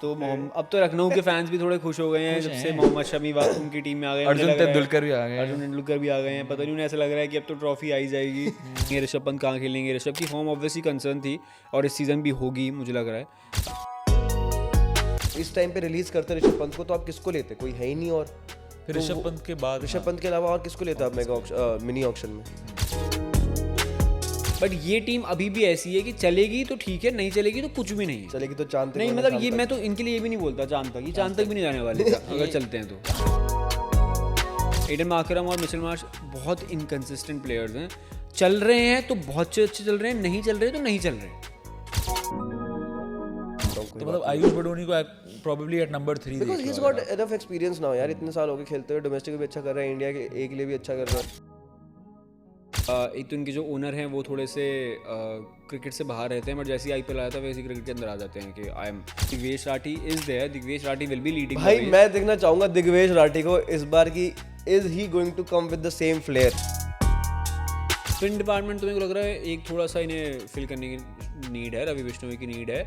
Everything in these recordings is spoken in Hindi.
अब तो लखनऊ के फैंस भी थोड़े खुश हो गए हैं जब से मोहम्मद शमी उनकी टीम में आ गए। अर्जुन तेंदुलकर भी आ गए। अर्जुन तेंदुलकर भी आ गए हैं। पता नहीं उन्हें ऐसा लग रहा है कि अब तो ट्रॉफी आई जाएगी। ये ऋषभ पंत कहाँ खेलेंगे? ऋषभ की फॉर्म ऑब्वियसली कंसर्न थी और इस सीज़न भी होगी मुझे लग रहा है। इस टाइम पे रिलीज करते ऋषभ पंत को तो आप किसको लेते? कोई है ही नहीं। और फिर ऋषभ पंत के बाद ऋषभ पंत के अलावा और किसको लेते आप मेगा मिनी ऑक्शन में? बट ये टीम अभी भी ऐसी है कि चलेगी तो ठीक है, नहीं चलेगी तो कुछ भी नहीं है। चलेगी तो चांद तक नहीं वरना मतलब शाम ये तक। मैं तो इनके लिए ये भी नहीं बोलता चांद तक, ये चांद तक भी नहीं जाने वाले अगर चलते हैं तो। एडन मार्करम और मिचेल मार्श बहुत इनकंसिस्टेंट प्लेयर्स हैं। चल रहे हैं तो बहुत अच्छे चल रहे हैं, नहीं चल रहे तो नहीं चल रहे। तो मतलब आयुष बडोनी को probably eight number 3 because he has got enough experience now यार। इतने साल हो गए खेलते हुए, डोमेस्टिक भी अच्छा कर रहा है, इंडिया के एक लिए भी अच्छा कर रहा है। एक तो इनके जो ओनर हैं वो थोड़े से क्रिकेट से बाहर रहते हैं, बट जैसे ही आईपीएल आया था वैसे ही क्रिकेट के अंदर आ जाते हैं कि I am Digvesh Rathi is there, Digvesh Rathi will be leading. भाई मैं देखना चाहूंगा दिग्वेश राठी को इस बार की, is he going to come with the same flair? Spin department तो मेरे को लग रहा है एक थोड़ा सा इन्हें फिल करने की नीड है, रवि बिश्नोई की नीड है।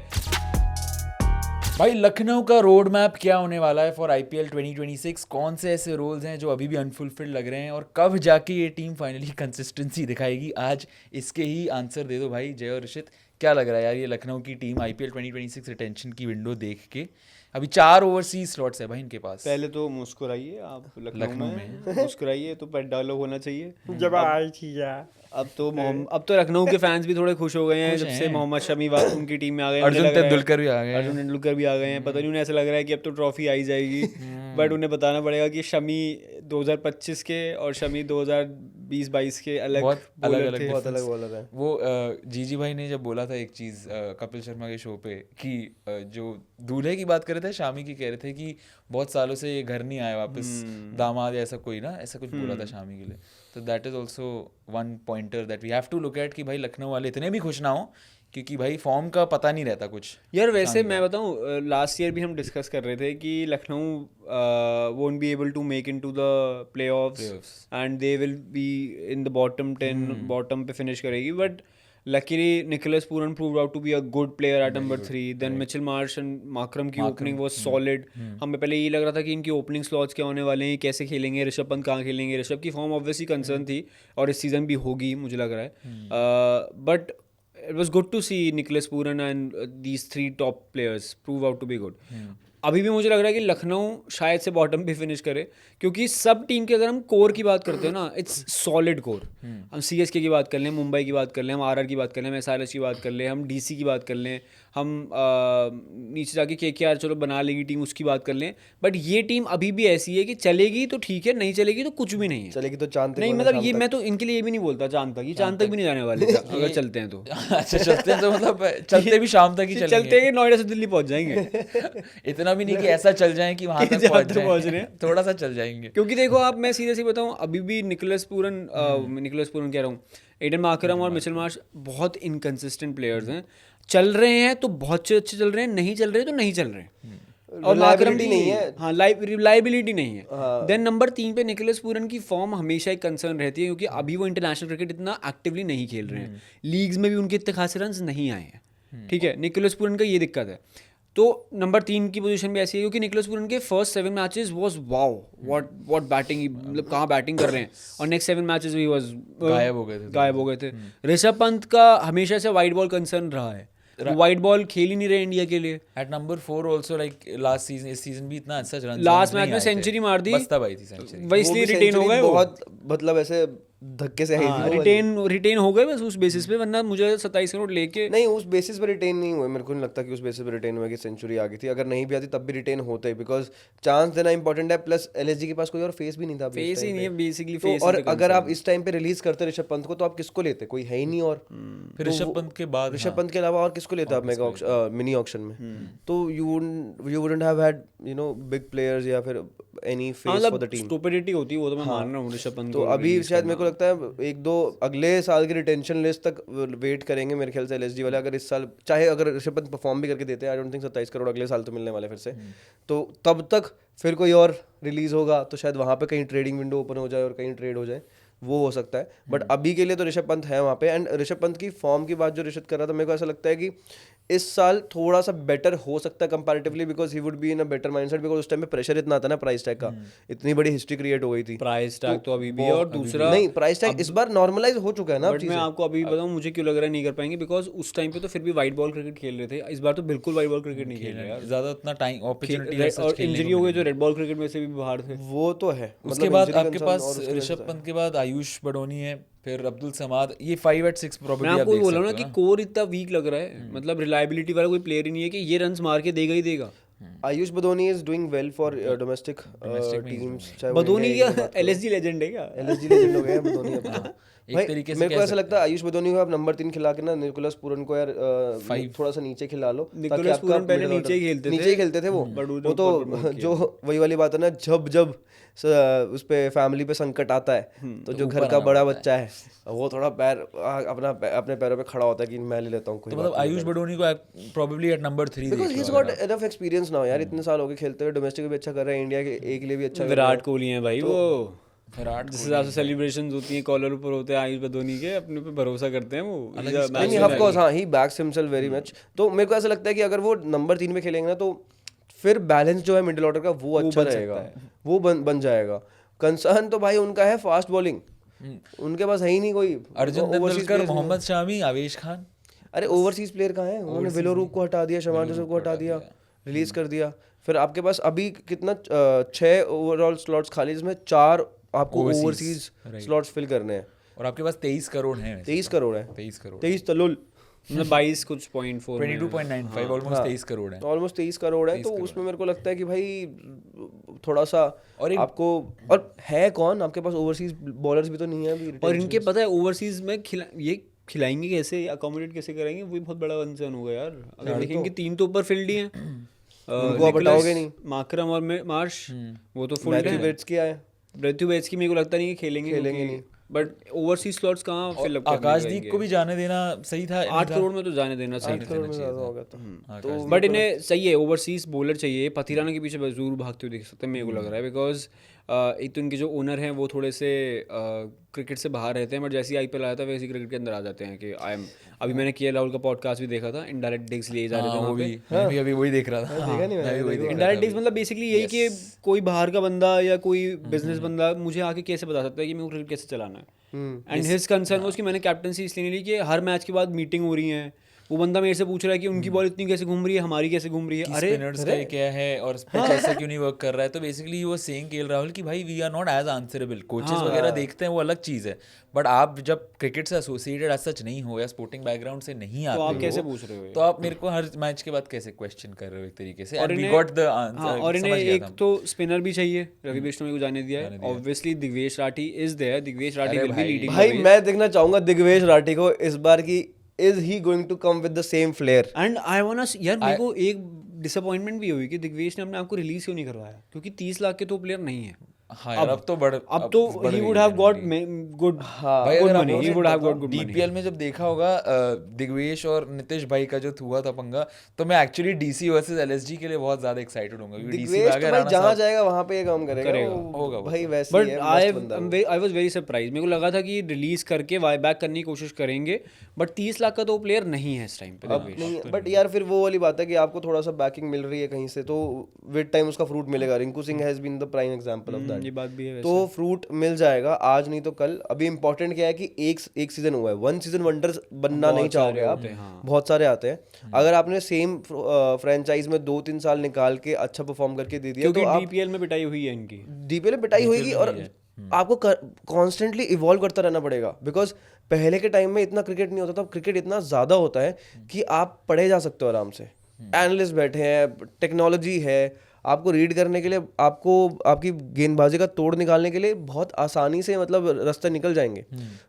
भाई लखनऊ का रोड मैप क्या होने वाला है फॉर आईपीएल 2026? कौन से ऐसे रोल्स हैं जो अभी भी अनफुलफिल्ड लग रहे हैं और कब जाके ये टीम फाइनली कंसिस्टेंसी दिखाएगी? आज इसके ही आंसर दे दो भाई जय और ऋषित। क्या लग रहा है यार ये लखनऊ की टीम आईपीएल 2026 रिटेंशन की विंडो देख के? अभी 4 ओवरसीज स्लॉट्स है भाई इनके पास। पहले तो मुस्कुराइए आप लखनऊ में मुस्कुराइए तो पेट डायलॉग होना चाहिए। जब आई थी यार। अब तो लखनऊ के फैंस भी थोड़े खुश हो गए हैं जब से मोहम्मद शमी उनकी टीम में आ गए। अर्जुन तेंदुलकर भी आ गए। अर्जुन तेंदुलकर भी आ गए हैं। पता नहीं उन्हें ऐसा लग रहा है कि अब तो ट्रॉफी आई जाएगी। बट उन्हें बताना पड़ेगा कि शमी 2025 के और शमी 2020-22 के अलग अलग थे। बहुत अलग बॉलर है वो जीजी भाई ने जब बोला था एक चीज़ कपिल शर्मा के शो पे कि जो दूल्हे की बात कर रहे थे, शामी की कह रहे थे कि बहुत सालों से ये घर नहीं आया वापस, दामाद या ऐसा कोई ना, ऐसा कुछ बोला था शामी के लिए। तो that is also one pointer that we have to look at कि भाई लखनऊ वाले इतने भी खुश ना हो, क्योंकि भाई फॉर्म का पता नहीं रहता कुछ। यार वैसे मैं बताऊं लास्ट ईयर भी हम डिस्कस कर रहे थे कि Lucknow won't be able to make into the playoffs and they will be in the bottom 10, bottom पे फिनिश करेगी। But luckily Nicholas Pooran proved out to be a good player at number 3। Then Mitchell Marsh and Markram की ओपनिंग वाज सॉलिड। हमें पहले ये लग रहा था कि इनकी ओपनिंग स्लॉट्स क्या होने वाले हैं, कैसे खेलेंगे, ऋषभ पंत कहाँ खेलेंगे। ऋषभ की फॉर्म ऑब्वियसली कंसर्न थी और इस सीज़न भी होगी मुझे लग रहा है। But it was good to see Nicholas Pooran and these 3 top players prove out to be good. अभी भी मुझे लग रहा है कि लखनऊ शायद से बॉटम पे फिनिश करे, क्योंकि सब टीम के अगर हम कोर की बात करते हैं ना, इट्स सॉलिड कोर। हम सीएसके की बात कर लें, मुंबई की बात कर लें, हम आरआर की बात कर लें, हम एसआरएच की बात कर लें, हम डीसी की बात कर लें, हम नीचे जाके केकेआर चलो बना लेंगी टीम, उसकी बात कर लें। बट ये टीम अभी भी ऐसी है कि चलेगी तो ठीक है, नहीं चलेगी तो कुछ भी नहीं है। चलेगी तो चांद तक नहीं वरना मतलब शाम ये तक। मैं तो इनके लिए ये भी नहीं बोलता चांद तक, ये चांद तक भी नहीं जाने वाले अगर चलते हैं तो। अच्छा चलते हैं तो मतलब चलते भी शाम तक ही चलेंगे। चलते हैं कि नोएडा से दिल्ली पहुंच जाएंगे। इतना भी नहीं कि ऐसा चल जाए कि वहां तक पहुंच रहे जाए, थोड़ा सा चल जाएंगे। क्योंकि देखो आप, मैं सीधे बताऊं, अभी भी निकोलस पूरन कह रहा हूँ, एडन मार्करम और मिचेल मार्श बहुत इनकंसिस्टेंट प्लेयर्स हैं। चल रहे हैं तो बहुत अच्छे चल रहे हैं, नहीं चल रहे तो नहीं चल रहे। और मार्करम भी नहीं है। हाँ, रिलायबिलिटी नहीं है। देन नंबर 3 पे निकोलस पूरन की फॉर्म हमेशा एक कंसर्न रहती है, क्योंकि अभी वो इंटरनेशनल क्रिकेट इतना एक्टिवली नहीं खेल रहे हैं, लीग्स में भी उनके इतने खासे रन नहीं आए हैं। ठीक है, निकोलस पूरन का ये दिक्कत है। तो नंबर 3 की पोजीशन भी ऐसी है, क्योंकि निकोलस पूरन के first 7 matches was wow, what batting, मतलब कहाँ बैटिंग कर रहे हैं। और नेक्स्ट 7 मैचेस भी वाज गायब हो गए थे। ऋषभ पंत का हमेशा से वाइड बॉल कंसर्न रहा है, वाइड बॉल खेल ही नहीं रहे इंडिया के लिए। At number 4 also like last season, इस सीजन भी इतना अच्छा रन, लास्ट मैच में सेंचुरी मार दी, बस तब आई थी सेंचुरी, वही इसलिए रिटेन हो गए। बहुत मतलब ऐसे धक्के से रिटेन हो गए बस उस बेसिस पे, वरना मुझे 27 करोड़ लेके नहीं, उस बेसिस पे रिटेन नहीं हुए। मेरे को नहीं लगता कि उस बेसिस पे रिटेन हुआ कि सेंचुरी आ गई थी। अगर नहीं भी आती तब भी रिटेन होते, बिकॉज चांस देना इंपॉर्टेंट है। प्लस एलएसजी के पास कोई और फेस भी नहीं था, फेस ही नहीं है बेसिकली। फेस और अगर आप इस टाइम पे रिलीज करते ऋषभ पंत को तो आप किसको लेते? कोई है ही नहीं। और फिर ऋषभ पंत के बाद ऋषभ पंत के अलावा और किसको लेते आप मेगा मिनी ऑक्शन में? तो you wouldn't have had big players या फिर any face for the team. Stupidity होती है वो, तो मैं मान रहा हूँ ऋषभ पंत तो अभी शायद मेरे को लगता है 1-2 अगले साल की रिटेंशन लिस्ट तक वेट करेंगे मेरे ख्याल से एलएसजी वाले। अगर इस साल चाहे अगर ऋषभ पंत परफॉर्म भी करके देते हैं, आई डोंट थिंक 27 करोड़ अगले साल तो मिलने वाले फिर से। तो तब तक फिर कोई और रिलीज होगा तो शायद वहाँ पे कहीं ट्रेडिंग विंडो ओपन हो जाए और कहीं ट्रेड हो जाए। वो हो सकता है, बट अभी के लिए तो ऋषभ पंत है वहाँ पे। एंड ऋषभ पंत की फॉर्म की बात जो ऋषभ कर रहा था, मेरे को ऐसा लगता है कि इस साल थोड़ा सा बेटर हो सकता है comparatively, because he would be in a better mindset, because उस टाइम पे प्रेशर इतना था ना प्राइस टैग का, इतनी बड़ी हिस्ट्री क्रिएट हो गई थी। प्राइस टैग तो अभी भी है, और दूसरा नहीं, प्राइस टैग इस बार नॉर्मलाइज हो चुका है ना। बट मैं आपको अभी बताऊं मुझे क्यों लग रहा है नहीं कर पाएंगे, बिकॉज उस टाइम पे तो फिर भी वाइट बॉल क्रिकेट खेल रहे थे, इस बार तो बिल्कुल वाइट बॉल क्रिकेट नहीं खेल रहे यार, ज्यादा उतना टाइम अपॉर्चुनिटी और इंजरी हो गई तो रेड बॉल क्रिकेट में से भी बाहर थे। वो तो है। उसके बाद आपके पास ऋषभ पंत के बाद आयुष बडोनी है, फिर अब्दुल समाद, ये 5 at 6 मैं प्रोबेबली आपको बोल रहा हूँ ना कि कोर इतना वीक लग रहा है, मतलब रिलायबिलिटी वाला कोई प्लेयर ही नहीं है कि ये रन्स मार के देगा ही देगा। Ayush Badoni is doing well for domestic teams. Badoni क्या एलएसजी लेजेंड है क्या? एलएसजी लेजेंड हो गए हैं बदोनी अपना। एक भाई तरीके से मेरे को ऐसा लगता है आयुष बदोनी को आप नंबर 3 खिला के ना निकोलस पूरन को यार थोड़ा सा नीचे खिला लो। निकोलस पूरन पहले नीचे ही खेलते थे, नीचे ही खेलते थे वो तो जो वही वाली बात है ना, जब उस पे फैमिली पे संकट आता है तो जो घर का बड़ा बच्चा है वो थोड़ा पैर अपने पैरों पे खड़ा होता है कि मैं ले लेता हूँ। तो मतलब आयुष बडोनी को probably eight number 3 because he has got enough experience now यार, इतने साल हो गए खेलते हुए, डोमेस्टिक भी अच्छा कर रहा है, इंडिया के एक लिए भी अच्छा। विराट कोहली है भाई, वो विराट जिस हिसाब से सेलिब्रेशंस होती हैं कॉलर ऊपर होते हैं आयुष बदोनी के, अपने पे भरोसा करते हैं वो। नहीं ऑफ कोर्स, हाँ ही बैक्स हिमसेल्फ वेरी मच। तो मेरे को ऐसा लगता है कि अगर वो नंबर 3 में खेलेंगे ना तो फिर बैलेंस जो है मिडिल ऑर्डर का वो अच्छा रहेगा, वो बन जाएगा। कंसर्न तो भाई उनका है फास्ट बॉलिंग, उनके पास है ही नहीं कोई। अर्जुन तेंदुलकर, मोहम्मद शामी, आवेश खान, अरे ओवरसीज प्लेयर कहाँ है? उन्होंने विलोरूक को हटा दिया, शमान जोसेफ को हटा दिया, रिलीज कर दिया। फिर आपके पास अभी कितना 6 ओवरऑल स्लॉट्स खाली, जिसमें 4 आपको ओवरसीज स्लॉट्स फिल करने हैं, और आपके पास 23 करोड़ हैं। 23 करोड़ है, 23 तलुल, मतलब 22 कुछ 0.4 22.95 ऑलमोस्ट 23 करोड़ है, ऑलमोस्ट 23 करोड़ है। तो उसमें मेरे को लगता है कि भाई थोड़ा सा और आपको, और है कौन आपके पास? ओवरसीज बॉलर्स भी तो नहीं है अभी, और इनके पता है ओवरसीज में ये खिलाएंगे कैसे, अकोमोडेट कैसे करेंगे, वो भी बहुत बड़ा कंसर्न होगा यार। अगर देखेंगे 3 तो ऊपर फील्ड ही हैं, उनको आप हटाओगे नहीं, माकरम और मार्श वो तो फुल है। मैथ्यू बेट्स की आए, मैथ्यू बेट्स की मेरे को लगता नहीं कि खेलेंगे नहीं, बट ओवरसीज स्लॉट्स कहाँ फिल अप? आकाशदीप को भी जाने देना सही था, 8 करोड़ में तो जाने देना सही होगा तो, बट इन्हें सही है, ओवरसीज बॉलर चाहिए। पथिराना के पीछे जरूर भागते हुए देख सकते हैं मेरे को लग रहा है, बिकॉज एक तो इनके जो ओनर हैं वो थोड़े से क्रिकेट से बाहर रहते हैं, बट जैसे ही आईपीएल आया था वैसे ही क्रिकेट के अंदर आ जाते हैं कि आई एम। अभी मैंने केएल राहुल का पॉडकास्ट भी देखा था, इनडायरेक्ट डिग्स लिए जा रहे थे वहाँ पे, मैं भी अभी वही देख रहा था। इनडायरेक्ट डिग्स मतलब बेसिकली यही कि कोई बाहर का बंदा या कोई बिजनेस बंदा मुझे आके कैसे बता सकता है कि मेरे को क्रिकेट कैसे चलाना है। एंड हिज कंसर्न वो, उसकी मैंने कैप्टनसी इसलिए नहीं ली कि हर मैच के बाद मीटिंग हो रही है, वो बंदा मेरे से पूछ रहा है कि उनकी बॉल इतनी कैसे घूम रही है, हमारी कैसे घूम रही है, अरे स्पिनर्स का क्या है और पिच ऐसा क्यों नहीं वर्क कर रहा है। तो बेसिकली वो सेइंग केएल राहुल कि भाई we are not as answerable, coaches वगैरह देखते हैं वो अलग चीज़ है, बट आप जब क्रिकेट से एसोसिएटेड एज सच नहीं हो या स्पोर्टिंग बैकग्राउंड से नहीं आते, तो आप कैसे पूछ रहे हो, तो आप मेरे को हर मैच के बाद कैसे क्वेश्चन कर रहे हो एक तरीके से। And we got the answer. और इन्हें एक तो स्पिनर भी चाहिए, रवि बिश्नोई को जाने दिया है, obviously Digvesh Rathi is there, Digvesh Rathi will be leading. भाई मैं देखना चाहूंगा दिग्वेश राठी को इस बार की, is he going to come with the same flair? And I wanna यार मेरे को एक डिसअपॉइंटमेंट भी हुई कि दिग्वेश ने अपने आप को रिलीज क्यों नहीं करवाया, क्योंकि 30 लाख के तो प्लेयर नहीं है। हाँ यार, अब तो he would have got good money, he would have got good money। DPL में जब देखा होगा दिग्वेश और नितिश भाई का जो हुआ था पंगा, तो मैं एक्चुअली डीसी वर्सेस एलएसजी के लिए बहुत ज्यादा एक्साइटेड हूंगा, क्योंकि डीसी में अगर भाई जहां जाएगा वहां पे ये काम करेगा होगा भाई वैसे ही है। But I was very surprise, मेरे को लगा था कि रिलीज करके वाई बैक करने की कोशिश करेंगे, बट 30 लाख का तो प्लेयर नहीं है इस टाइम पे दिग्वेश। बट यार फिर वो वाली बात है कि आपको थोड़ा सा बैकिंग मिल रही है कहीं से, तो विद टाइम उसका फ्रूट मिलेगा। Rinku Singh has been the prime example of that, ये बात भी है। तो फ्रूट मिल जाएगा आज नहीं तो कल। अभी इंपॉर्टेंट क्या है कि एक सीजन हुआ है, 1 सीजन वंडर्स बनना नहीं चाहोगे आप, बहुत सारे आते हैं। अगर आपने सेम फ्रेंचाइज में 2-3 साल निकाल के अच्छा परफॉर्म करके दे दिया, तो डीपीएल में पिटाई हुई है इनकी, डीपीएल में पिटाई होगी और आपको कॉन्स्टेंटली इवॉल्व करता रहना पड़ेगा। बिकॉज पहले के टाइम में इतना क्रिकेट नहीं होता था, क्रिकेट इतना ज़्यादा होता है कि आप पढ़े जा सकते हो आराम से, एनालिस्ट बैठे हैं, टेक्नोलॉजी है, आपको रीड करने के लिए, आपको आपकी गेंदबाजी का तोड़ निकालने के लिए बहुत आसानी से मतलब रास्ते निकल जाएंगे।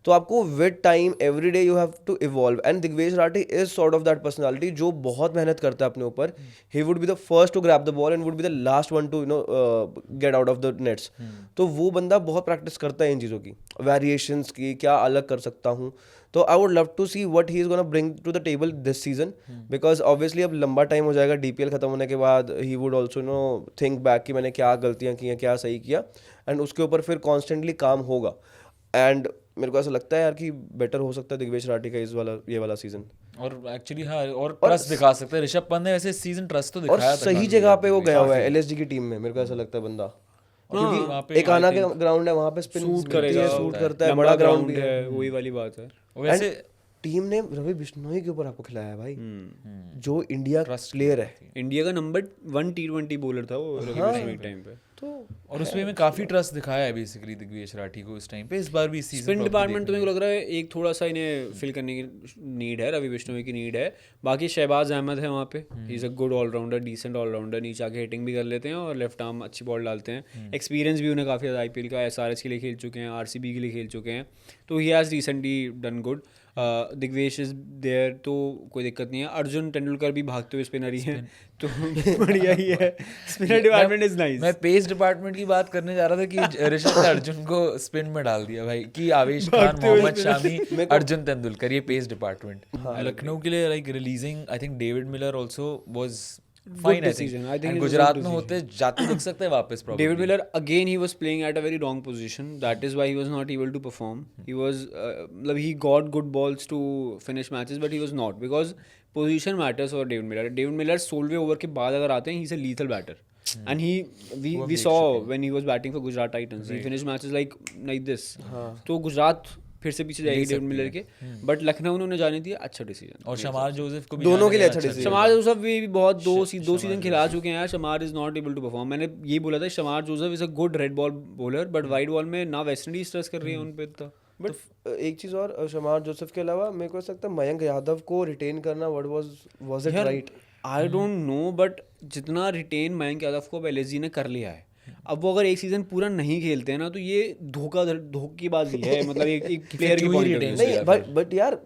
तो आपको with time every day you have to evolve, and Digvesh Rathi is sort of that personality जो बहुत मेहनत करता है अपने ऊपर। He would be the first to grab the ball and would be the last one to get out of the nets. तो वो बंदा बहुत प्रैक्टिस करता है इन चीज़ों की, वेरिएशंस की, क्या अलग कर सकता हूँ। तो I would love to see what he is gonna bring to the table this season, because obviously अब लंबा टाइम हो जाएगा डीपीएल खत्म होने के बाद। He would also think back कि मैंने क्या गलतियाँ की हैं, क्या सही किया, एंड उसके ऊपर फिर कॉन्स्टेंटली काम होगा। एंड मेरे को ऐसा लगता है यार कि बेटर हो सकता है दिग्वेश राठी का ये वाला सीजन, और एक्चुअली हाँ, और ट्रस्ट दिखा सकते हैं। ऋषभ पंत ने वैसे सीजन ट्रस्ट तो और दिखाया था सही काफी जगह पे वो काफी। गया हुआ है एलएसजी की टीम में, मेरे को ऐसा लगता है बंदा, वहाँ क्योंकि पे एक आना के ग्राउंड है वहाँ पे, स्पिन सूट करेगा, सूट करता है, लंबा बड़ा ग्राउंड भी है। है, वही वाली बात है। वैसे टीम ने रवि बिश्नोई के ऊपर आपको खिलाया है भाई, जो इंडिया प्लेयर है। इंडिया का नंबर 1 T20 बॉलर था वो रवि बिश्नोई एक टाइम पे। तो और उसमें में काफी ट्रस्ट दिखाया है बेसिकली दिग्वेश राठी को इस टाइम पे। इस बार भी सीजन स्पिन डिपार्टमेंट तो मेरे को लग रहा है एक थोड़ा सा इन्हें फिल करने की नीड है, रवि बिश्नोई की नीड है। बाकी शहबाज अहमद है वहाँ पे, he is a good allrounder, decent allrounder, नीचे आके हिटिंग भी कर लेते हैं और लेफ्ट आर्म अच्छी बॉल डालते हैं। एक्सपीरियंस भी उन्हें काफ़ी ज़्यादा आईपीएल का, एसआरएच के लिए खेल चुके हैं, आरसीबी के लिए खेल चुके हैं, तो he has recently done good. Digvesh is there तो कोई दिक्कत नहीं है। अर्जुन तेंदुलकर भी भागते हुए स्पिनर ही हैं, तो बढ़िया ही है। Spinner department is nice. मैं पेस डिपार्टमेंट की बात करने जा रहा था कि ऋषभ ने अर्जुन को स्पिन में डाल दिया भाई, कि आवेश खान, मोहम्मद शामी, अर्जुन तेंदुलकर, ये पेस डिपार्टमेंट। लखनऊ के लिए like releasing I think David Miller also was fine decision. I think it was a Gujarat good में होते जाते दिख सकते हैं वापस probably. David Miller again, he was playing at a very wrong position. That is why he was not able to perform. He was मतलब he got good balls to finish matches, but he was not, because position matters for David Miller. David Miller 16वें ओवर के बाद अगर आते हैं, he's a lethal batter. And we saw when he was batting for Gujarat Titans, he finished matches like this. तो गुजरात फिर से पीछे जाएगी डेविड मिलर के, बट लखनऊ ने उन्हें जाने दिया, अच्छा डिसीजन। और शमार जोसेफ को भी दोनों के लिए जाने अच्छा दिया, शमार जोसेफ भी बहुत दो सीजन खिला चुके हैं यार। Shamar is not able to perform. मैंने ये बोला था Shamar Joseph is a good red ball bowler, but white ball में ना वेस्ट इंडीज स्ट्रेस कर रही है उन पे इतना। बट एक चीज और, शमार जोसेफ के अलावा मेरे को ऐसा लगता है मयंक यादव को रिटेन करना was it right? I don't no, but जितना रिटेन मयंक यादव को एलएसजी ने कर लिया है, अब वो अगर एक सीजन पूरा नहीं खेलते हैं ना, तो ये धोखेबाजी है, मतलब एक प्लेयर की पॉइंट ऑफ व्यू से। नहीं बट यार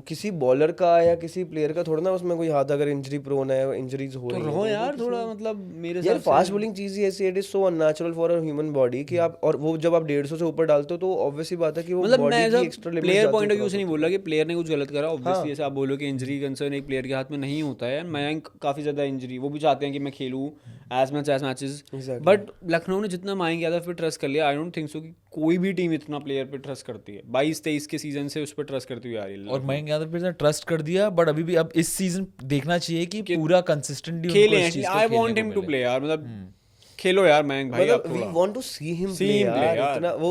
किसी बॉलर का या किसी प्लेयर का थोड़ा ना उसमें कोई हाथ अगर इंजरी प्रोन है, इंजरीज हो रही है, रहो यार थोड़ा, मतलब मेरे यार हिसाब फास्ट बॉलिंग चीज ही ऐसी, it is so unnatural for a human body कि आप, और वो जब आप 150 से ऊपर डालते हो तो ऑब्वियसली बात है कि वो मतलब बॉडी मैं की extra limit player point of view से नहीं बोल रहा कि प्लेयर ने कुछ गलत करा। ऑब्वियसली जैसे आप बोलो कि इंजरी कंसर्न एक प्लेयर के हाथ में नहीं होता है। मयंक काफी ज्यादा इंजरी, वो भी चाहते हैं कि मैं खेलूं as much as matches, but Lucknow ने जितना मयंक यादव पे ट्रस्ट कर लिया, आई डोंट थिंक सो कि कोई भी टीम इतना प्लेयर पे ट्रस्ट करती है। 22-23 के सीजन से उस पर ट्रस्ट करती हुई आ रही है। और मयंक यादव पे ट्रस्ट कर दिया, बट अभी भी अब इस सीजन देखना चाहिए कि पूरा कंसिस्टेंटली खेले। I want him to play यार, मतलब खेलो यार मयंक भाई, आप वी थोड़ा want to see him play यार। इतना वो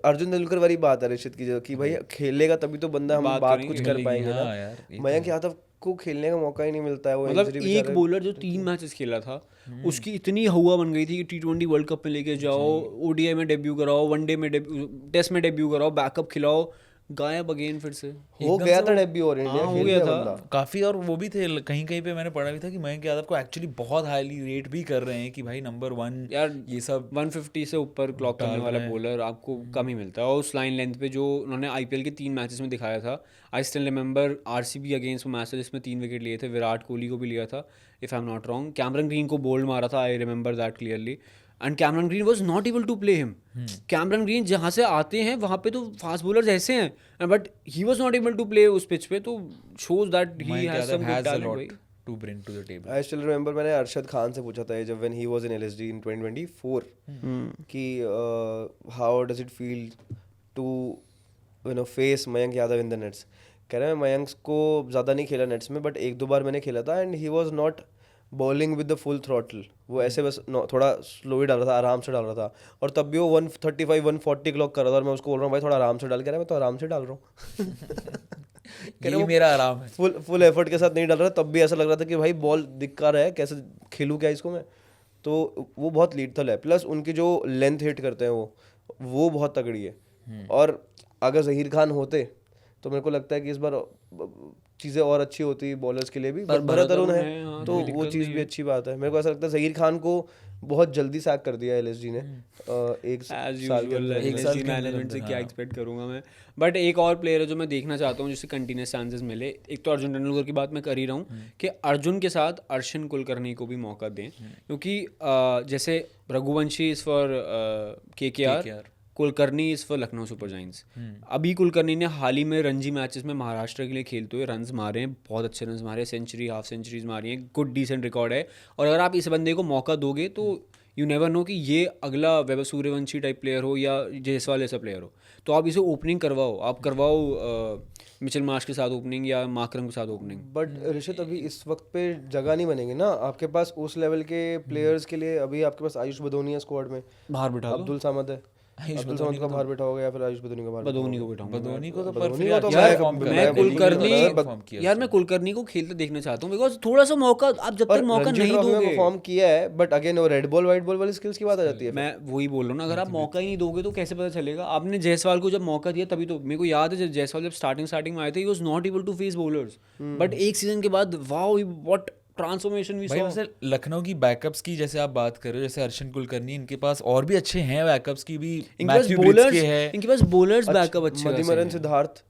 अर्जुन तेंदुलकर वाली बात है ऋषित की, जो कि भाई खेलेगा तभी तो बंदा हम बात कुछ कर पाएंगे ना। मयंक यादव को खेलने का मौका ही नहीं मिलता है। वो मतलब एक बॉलर जो 3 मैचेस खेला था, उसकी इतनी हवा बन गई थी कि T20 वर्ल्ड कप में लेके जाओ, ओडीआई में डेब्यू कराओ, वनडे में टेस्ट में डेब्यू कराओ, बैकअप खिलाओ, गायब अगेन फिर से हो गया था डेब्यू और इंडिया हो गया था काफी। और वो भी थे कहीं कहीं पे मैंने पढ़ा भी था कि मयंक यादव को एक्चुअली बहुत हाईली रेट भी कर रहे हैं कि भाई नंबर 1 यार, ये सब 150 से ऊपर क्लॉक करने वाला बॉलर आपको कम ही मिलता है। और उस लाइन लेंथ पे जो उन्होंने आईपीएल के 3 मैचेस में दिखाया था, आई still remember RCB against match था जिसमें 3 विकेट लिए थे, विराट कोहली को भी लिया था if I am not wrong, Cameron Green को बोल्ड मारा था, I remember that clearly, and Cameron Green was not able to play him. Cameron Green जहाँ से आते हैं वहाँ पे तो फास्ट बॉलर्स ऐसे हैं, but he was not able to play उस पिच पे, तो shows that he has some good talent to bring to the table. I still remember मैंने अरशद खान से पूछा था जब when he was in LSG in 2024 कि how does it feel to face Mayank Yadav in the nets. कह रहे हैं मयंक को ज़्यादा नहीं खेला नेट्स में, बट 1-2 बार मैंने खेला था and he was not bowling with the full throttle. वो ऐसे बस थोड़ा स्लो ही डाल रहा था, आराम से डाल रहा था, और तब भी वो 135-140 क्लॉक कर रहा था, और मैं उसको बोल रहा हूँ भाई थोड़ा आराम से डाल के रहा, मैं तो आराम से डाल रहा हूँ ये मेरा आराम है। फुल एफर्ट के साथ नहीं डाल रहा, तब भी ऐसा लग रहा था कि भाई बॉल दिख रहा है, कैसे खेलूँ क्या इसको मैं। तो वो बहुत लीडल है, प्लस उनकी जो लेंथ हिट करते हैं वो बहुत तगड़ी है। और अगर जहीर खान होते तो मेरे को लगता है कि इस बार चीज़ें और अच्छी होती बॉलर्स के लिए भी, पर भरत अरुण है तो वो चीज़ भी अच्छी बात है। मेरे को ऐसा लगता है जहीर खान को बहुत जल्दी सैक कर दिया एलएसजी ने, एक साल के मैनेजमेंट से क्या एक्सपेक्ट करूंगा मैं। बट एक और प्लेयर है जो मैं देखना चाहता हूँ जिससे कंटिन्यूस चांसेस मिले, एक तो अर्जुन तेंदुलकर की बात मैं कर ही रहा हूँ कि अर्जुन के साथ अर्शन कुलकर्णी को भी मौका दें, क्योंकि जैसे Raghuvanshi is for KKR, Kulkarni is for Lucknow super giants. अभी कुलकर्णी ने हाल ही में रणजी मैचेस में महाराष्ट्र के लिए खेलते हुए रन्स मारे हैं, बहुत अच्छे रन्स मारे, सेंचुरी हाफ सेंचुरीज मारी हैं, गुड डिसेंट रिकॉर्ड है। और अगर आप इस बंदे को मौका दोगे तो यू नेवर नो कि ये अगला वैभव सूर्यवंशी टाइप प्लेयर हो या जायसवाल जैसा प्लेयर हो, तो आप इसे ओपनिंग करवाओ, आप करवाओ मिचेल मार्श के साथ ओपनिंग या मार्करम के साथ ओपनिंग। बट ऋषित अभी इस वक्त पे जगह नहीं बनेगी ना आपके पास उस लेवल के प्लेयर्स के लिए। अभी आपके पास आयुष बदोनी है स्क्वाड में, बाहर बिठा लो, अब्दुल सामद है, अब्दुल सामद को बाहर बैठा होगा या फिर आयुष बदोनी को बाहर बदोनी को बिठाऊंगा। बदोनी को तो बदोनी को तो मैं कुलकर्णी को खेलते देखना चाहता हूँ, बिकॉज थोड़ा सा मौका, आप जब तक मौका नहीं दोगे। परफॉर्म किया है बट अगेन वो रेड बॉल वाइट बॉल वाली स्किल्स की बात आ जाती है। मैं वही बोल रहा हूँ ना, अगर आप मौका ही नहीं दोगे तो कैसे पता चलेगा। आपने जायसवाल को जब मौका दिया तभी तो, मेरे को याद है जब जायसवाल जब स्टार्टिंग में आए थे, he was not able to face bowlers, but एक सीजन के बाद वाओ व्हाट ट्रांसफॉर्मेशन वी भाई सॉ। वैसे लखनऊ की बैकअप्स की जैसे आप बात कर रहे हो, जैसे हर्षन कुलकर्णी, इनके पास और भी अच्छे हैं बैकअप्स की भी, मैथ्यू ब्रिट्स के हैं, इनके पास बॉलर्स बैकअप अच्छे मधुमरन सिद्धार्थ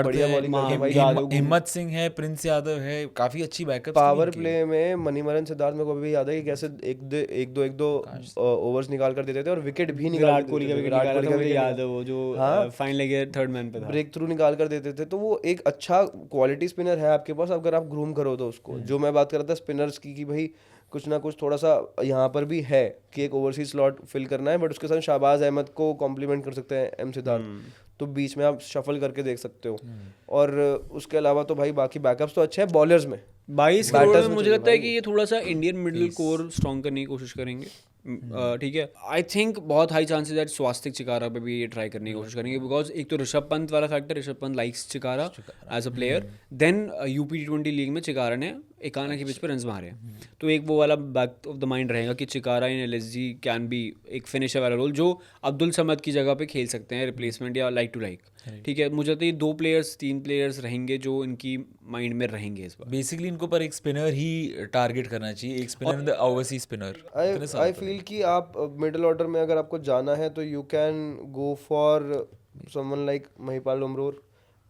बढ़िया बॉलिंग करते हैं भाई। हिम्मत सिंह है, प्रिंस यादव है, काफी अच्छी बैकअप। पावर प्ले में मणिमरन सिद्धार्थ मेरे को अभी याद है कि कैसे एक दो ओवर्स निकाल कर देते थे और विकेट भी विराट कोहली का विकेट निकाला था, मुझे याद है वो जो फाइन लेके थर्ड मैन पे था, ब्रेक थ्रू निकाल कर देते थे। तो वो एक अच्छा क्वालिटी स्पिनर है आपके पास अगर आप ग्रूम करो तो उसको। जो मैं बात कर रहा था स्पिनर्स की कि भाई कुछ ना कुछ थोड़ा सा यहाँ पर भी है कि एक ओवरसीज स्लॉट फिल करना है, बट उसके साथ शाहबाज अहमद को कॉम्प्लीमेंट कर सकते हैं एम सिद्धार्थ, तो बीच में आप शफल करके देख सकते हो। और उसके अलावा तो भाई बाकी बैकअप्स तो अच्छे हैं बॉलर्स में। 22 करोड़ में मुझे लगता है कि ये थोड़ा सा इंडियन मिडिल कोर स्ट्रॉन्ग करने की कोशिश करेंगे, ठीक है। आई थिंक बहुत हाई चांसेस है स्वास्तिक चिकारा पे भी ये ट्राई करने की कोशिश करेंगे, बिकॉज एक तो ऋषभ पंत वाला factor, Rishabh Pant likes Chikara as a player, then UP T20 league में चिकारा ने 51 के बीच पे रन्स मारे, तो एक वो वाला बैक ऑफ द माइंड रहेगा कि चिकारा इन LSG कैन बी एक फिनिशर वाला रोल जो अब्दुल समद की जगह पे खेल सकते हैं, रिप्लेसमेंट या लाइक टू लाइक, ठीक है। मुझे तो ये 3 प्लेयर्स रहेंगे जो इनकी माइंड में रहेंगे इस बार। बेसिकली इनको पर एक स्पिनर ही टारगेट करना चाहिए, एक spinner the overseas spinner. I feel कि आप मिडिल ऑर्डर में अगर आपको जाना है तो you can go for someone like Mahipal Lomror,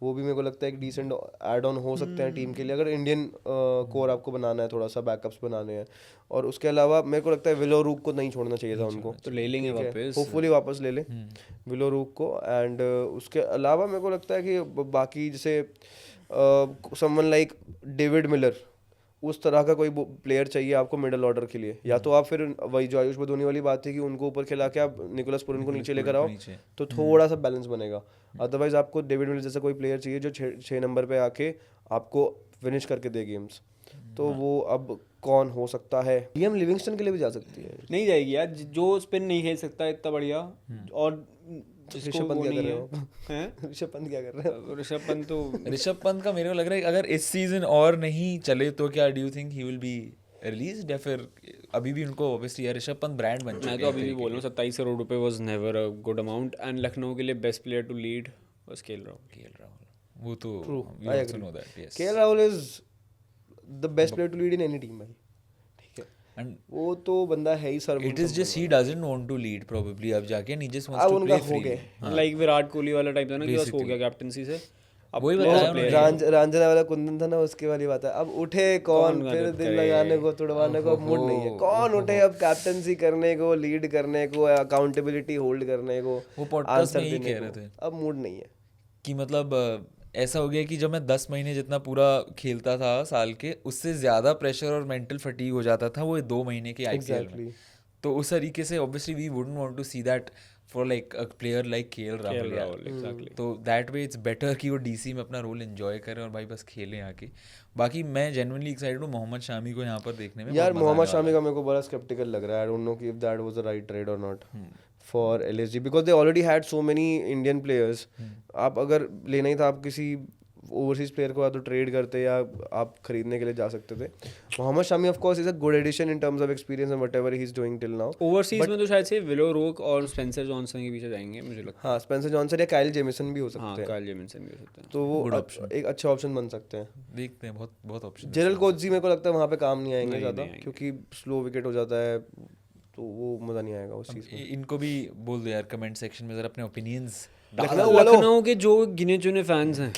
वो भी मेरे को लगता है एक डिसेंट ऐड ऑन हो सकते हैं टीम के लिए अगर इंडियन कोर आपको बनाना है, थोड़ा सा बैकअप्स बनाने हैं। और उसके अलावा मेरे को लगता है विलो रूक को नहीं छोड़ना चाहिए था उनको, तो ले लेंगे वापस, होपफुली वापस ले लें विलो रूक को। एंड उसके अलावा मेरे को लगता है कि बाकी जैसे समवन लाइक डेविड मिलर, उस तरह का कोई प्लेयर चाहिए आपको मिडिल ऑर्डर के लिए। या तो आप फिर वही जो आयुष बदोनी वाली बात थी कि उनको ऊपर खिला के आप निकोलस पुरन को नीचे लेकर आओ, तो थोड़ा सा बैलेंस बनेगा। अदरवाइज आपको डेविड मिलर जैसा कोई प्लेयर चाहिए जो 6 नंबर पे आके आपको फिनिश करके दे गेम्स। तो वो अब कौन हो सकता है? लियम लिविंगस्टन के लिए भी जा सकती है। नहीं जाएगी यार, जो स्पिन नहीं खेल सकता इतना बढ़िया। और ऋषभ पंत क्या कर रहे हो? ऋषभ पंत क्या कर रहे हो? ऋषभ पंत का मेरे को लग रहा है अगर इस सीजन और नहीं चले तो क्या do you think he will be released, या फिर अभी भी उनको ऑब्वियसली यार ऋषभ पंत ब्रांड बन चुके हैं। मैं तो अभी भी बोल रहा हूँ 27 करोड़ रुपए was never a good amount, and Lucknow के लिए best player to lead was KL Rahul. वो तो I agree. KL Rahul is the best player to lead in any team भाई, ठीक है। एंड वो तो बंदा है ही sir. It is just he doesn't want to lead probably अब जाके, he just wants to play free, like Virat Kohli वाला टाइप था ना कि बस हो गया कैप्टनसी से। अब वही रंजना वाला कुंदन था ना, उसके वाली बात है। अब उठे कौन फिर दिल लगाने को तुड़वाने को, अब मूड नहीं है। कौन उठे अब कैप्टनसी करने को, लीड करने को, अकाउंटेबिलिटी होल्ड करने को, वो पॉडकास्ट में ही कह रहे थे। अब मूड नहीं है कि मतलब ऐसा हो गया कि जब मैं 10 महीने जितना पूरा खेलता था साल के, उससे ज़्यादा प्रेशर और मेंटल फटीग हो जाता था वो 2 महीने के IPL में। तो उस तरीके से obviously we wouldn't want to see that for like a player like KL Rahul. Exactly. तो दैट वे इट्स बेटर कि वो DC में अपना रोल एंजॉय करें और भाई बस खेलें आके। बाकी मैं जेन्युइनली एक्साइटेड हूँ मोहम्मद शामी को यहाँ पर देखने में। यार मोहम्मद शामी का मेरे को बड़ा स्केप्टिकल लग रहा है। आई डोंट नो कि if that was the right trade और not for LSG, because they already had so many Indian players. आप अगर लेना ही था, आप किसी ओवरसीज प्लेयर को या तो ट्रेड करते या आप खरीदने के लिए जा सकते थे। Mohammed Shami of course is a good addition in terms of experience and whatever he is doing till now. Overseas में तो शायद से विलो रोक और स्पेंसर जॉनसन के पीछे जाएंगे मुझे लगता है। हाँ, स्पेंसर जॉनसन या काइल जेमिसन भी हो सकते हैं। हाँ, काइल जेमिसन भी हो सकते हैं, तो वो एक अच्छा ऑप्शन बन सकते हैं। देखते हैं, बहुत ऑप्शन। जेरल कोची मेरे को लगता है वहाँ पे काम नहीं आएंगे ज़्यादा, क्योंकि स्लो विकेट हो जाता है, तो वो मज़ा नहीं आएगा उस चीज़ में। इनको भी बोल दो यार कमेंट सेक्शन में जरा अपने ओपिनियंस। लखनऊ के जो गिने चुने फैंस हैं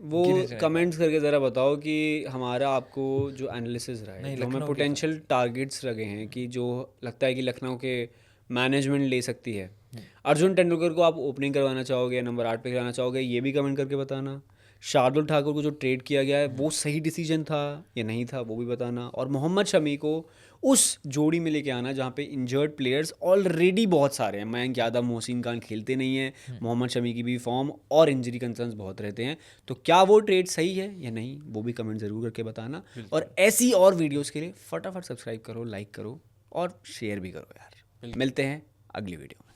वो कमेंट्स करके ज़रा बताओ कि हमारा आपको जो एनालिसिस रहा है, जो हमें पोटेंशियल टारगेट्स लगे हैं कि जो लगता है कि लखनऊ के मैनेजमेंट ले सकती है। अर्जुन तेंदुलकर को आप ओपनिंग करवाना चाहोगे या नंबर 8 पे कराना चाहोगे, ये भी कमेंट करके बताना। शार्दुल ठाकुर को जो ट्रेड किया गया है वो सही डिसीजन था या नहीं था, वो भी बताना। और मोहम्मद शमी को उस जोड़ी में लेके आना जहाँ पे इंजर्ड प्लेयर्स ऑलरेडी बहुत सारे हैं। मयंक यादव, मोहसिन खान खेलते नहीं हैं, मोहम्मद शमी की भी फॉर्म और इंजरी कंसर्न्स बहुत रहते हैं। तो क्या वो ट्रेड सही है या नहीं, वो भी कमेंट ज़रूर करके बताना। और ऐसी और वीडियोज़ के लिए फटाफट सब्सक्राइब करो, लाइक करो और शेयर भी करो यार। मिलते हैं अगली वीडियो में।